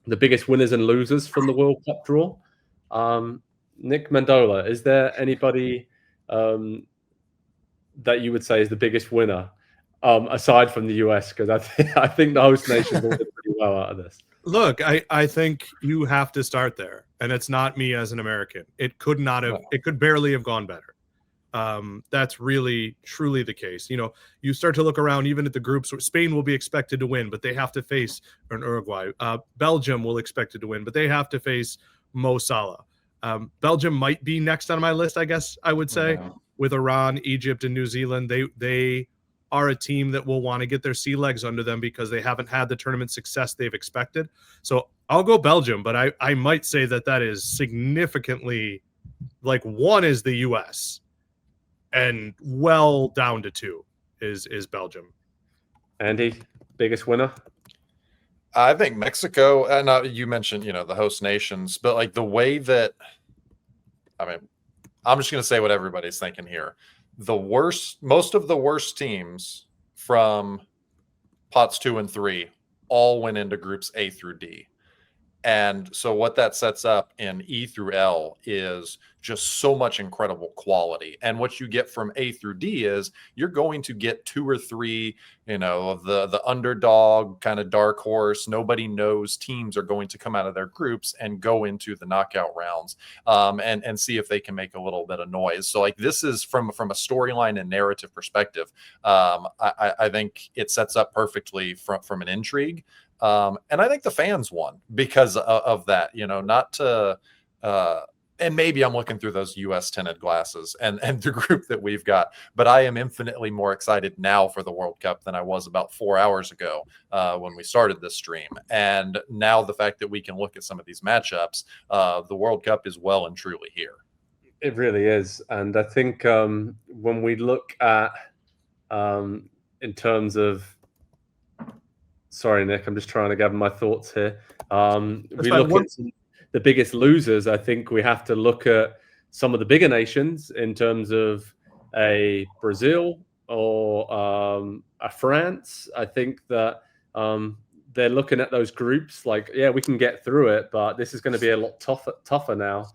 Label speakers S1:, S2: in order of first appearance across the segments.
S1: the biggest winners and losers from the World Cup draw. Nick Mendola, is there anybody that you would say is the biggest winner, aside from the US? Because I think the host nations will do pretty well out of this.
S2: Look, I think you have to start there, and it's not me as an American. It could not have. It could barely have gone better. That's really, truly the case. You know, you start to look around even at the groups. Spain will be expected to win, but they have to face Uruguay. Belgium will expected to win, but they have to face Mo Salah. Belgium might be next on my list, I guess I would say, with Iran, Egypt, and New Zealand. They are a team that will want to get their sea legs under them because they haven't had the tournament success they've expected. So I'll go Belgium, but I might say that is significantly, like, one is the US and well down to two is Belgium.
S1: Andy, biggest winner?
S3: I think Mexico, and you mentioned, the host nations, but like the way that, I'm just going to say what everybody's thinking here. Most of the worst teams from pots 2 and 3 all went into groups A through D. And so what that sets up in E through L is just so much incredible quality. And what you get from A through D is you're going to get 2 or 3, of the underdog kind of dark horse. Nobody knows teams are going to come out of their groups and go into the knockout rounds and see if they can make a little bit of noise. So like this is from a storyline and narrative perspective. I think it sets up perfectly from an intrigue. And I think the fans won because of that, not to, and maybe I'm looking through those US tinted glasses and the group that we've got, but I am infinitely more excited now for the World Cup than I was about 4 hours ago when we started this stream. And now the fact that we can look at some of these matchups, the World Cup is well and truly here.
S1: It really is. And I think when we look at, in terms of, sorry, Nick, I'm just trying to gather my thoughts here. We look at the biggest losers. I think we have to look at some of the bigger nations in terms of a Brazil or a France. I think that they're looking at those groups like, yeah, we can get through it, but this is going to be a lot tougher now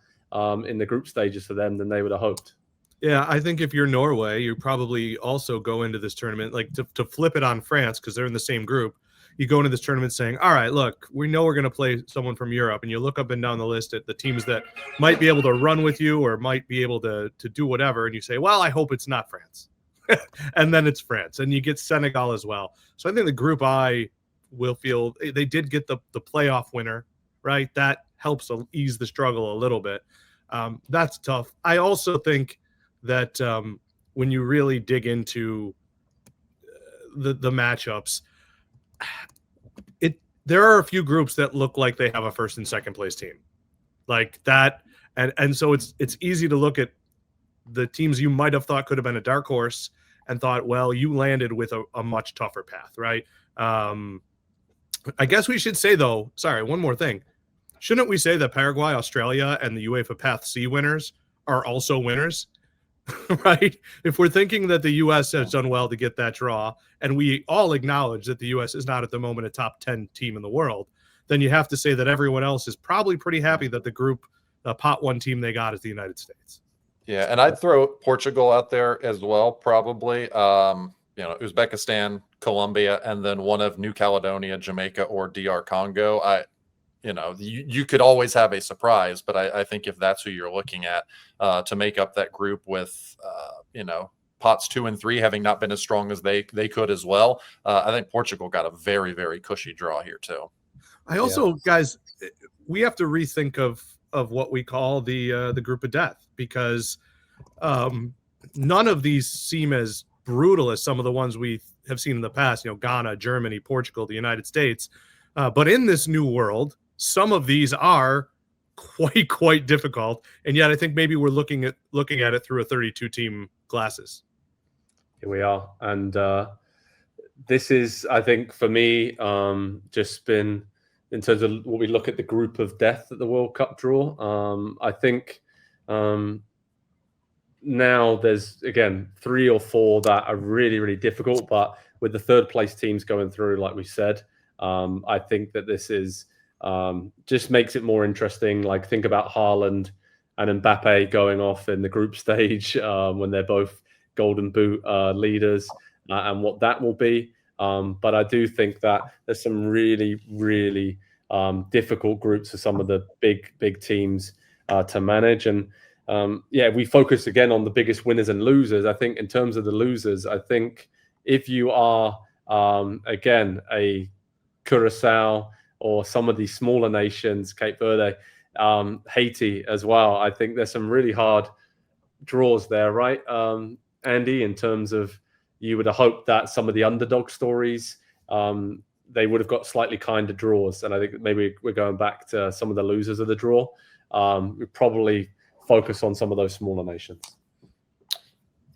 S1: in the group stages for them than they would have hoped.
S2: Yeah, I think if you're Norway, you probably also go into this tournament, like to flip it on France, because they're in the same group. You go into this tournament saying, all right, look, we know we're going to play someone from Europe. And you look up and down the list at the teams that might be able to run with you or might be able to do whatever. And you say, well, I hope it's not France. And then it's France. And you get Senegal as well. So I think the group I will feel they did get the playoff winner, right? That helps ease the struggle a little bit. That's tough. I also think that when you really dig into the matchups, there are a few groups that look like they have a first and second place team like that. And so it's easy to look at the teams you might have thought could have been a dark horse and thought, well, you landed with a much tougher path, right? I guess we should say, though, sorry, one more thing. Shouldn't we say that Paraguay, Australia, and the UEFA Path C winners are also winners? Right? If we're thinking that the U.S. has done well to get that draw, and we all acknowledge that the U.S. is not at the moment a top 10 team in the world, then you have to say that everyone else is probably pretty happy that the group, the pot 1 team they got is the United States.
S3: Yeah, and I'd throw Portugal out there as well, probably. Uzbekistan, Colombia, and then one of New Caledonia, Jamaica, or DR Congo. You could always have a surprise, but I think if that's who you're looking at to make up that group with, pots 2 and 3 having not been as strong as they could as well, I think Portugal got a very, very cushy draw here too.
S2: I also, guys, we have to rethink of what we call the group of death, because none of these seem as brutal as some of the ones we have seen in the past. Ghana, Germany, Portugal, the United States, but in this new world, some of these are quite difficult, and yet I think maybe we're looking at it through a 32-team glasses.
S1: Here we are, and this is, I think, for me, just been in terms of what we look at the group of death at the World Cup draw. I think now there's again 3 or 4 that are really difficult, but with the third place teams going through, like we said, I think that this is just makes it more interesting. Like, think about Haaland and Mbappe going off in the group stage when they're both Golden Boot leaders, and what that will be. But I do think that there's some really, really difficult groups for some of the big teams to manage. And we focus again on the biggest winners and losers. I think in terms of the losers, I think if you are again a Curacao or some of these smaller nations, Cape Verde, Haiti as well, I think there's some really hard draws there, right, Andy? In terms of, you would have hoped that some of the underdog stories, they would have got slightly kinder draws, and I think maybe we're going back to some of the losers of the draw. We probably focus on some of those smaller nations.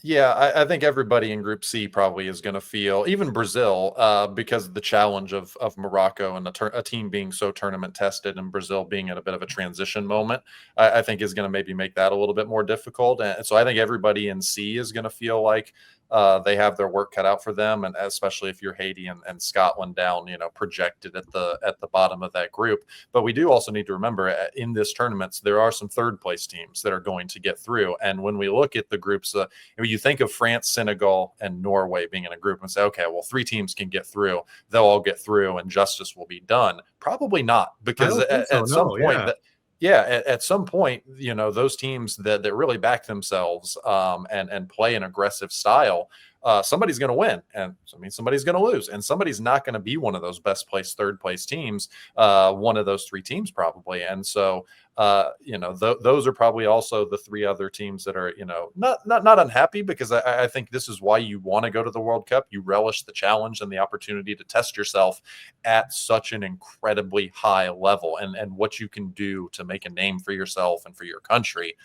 S3: Yeah, I think everybody in Group C probably is going to feel, even Brazil, because of the challenge of Morocco and a team being so tournament tested, and Brazil being at a bit of a transition moment, I think is going to maybe make that a little bit more difficult. And so I think everybody in C is going to feel like they have their work cut out for them, and especially if you're Haiti and Scotland down, projected at the bottom of that group. But we do also need to remember, in this tournament, there are some third place teams that are going to get through. And when we look at the groups, you think of France, Senegal, and Norway being in a group and say, okay, well, 3 teams can get through. They'll all get through and justice will be done. Probably not, because at some point, at some point, those teams that really back themselves and play an aggressive style, somebody's going to win, and somebody's going to lose, and somebody's not going to be one of those best place, third place teams, one of those 3 teams probably. And so, those are probably also the 3 other teams that are, not unhappy, because I think this is why you want to go to the World Cup. You relish the challenge and the opportunity to test yourself at such an incredibly high level, and what you can do to make a name for yourself and for your country.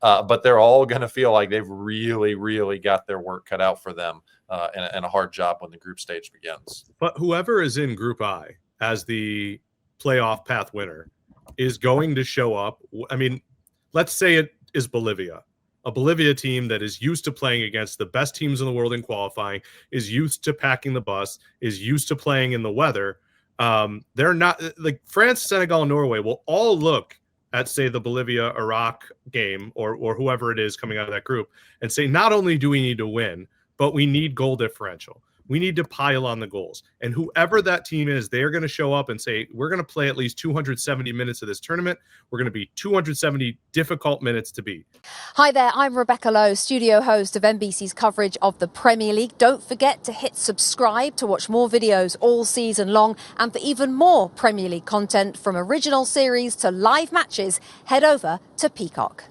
S3: But they're all going to feel like they've really, really got their work cut out for them, and a hard job when the group stage begins.
S2: But whoever is in Group I as the playoff path winner is going to show up. I mean, let's say it is Bolivia, a Bolivia team that is used to playing against the best teams in the world in qualifying, is used to packing the bus, is used to playing in the weather. They're not like France, Senegal, Norway will all look at, say, the Bolivia-Iraq game or whoever it is coming out of that group and say, not only do we need to win, but we need goal differential. We need to pile on the goals. And whoever that team is, they're going to show up and say, we're going to play at least 270 minutes of this tournament. We're going to be 270 difficult minutes to beat.
S4: Hi there, I'm Rebecca Lowe, studio host of NBC's coverage of the Premier League. Don't forget to hit subscribe to watch more videos all season long. And for even more Premier League content, from original series to live matches, head over to Peacock.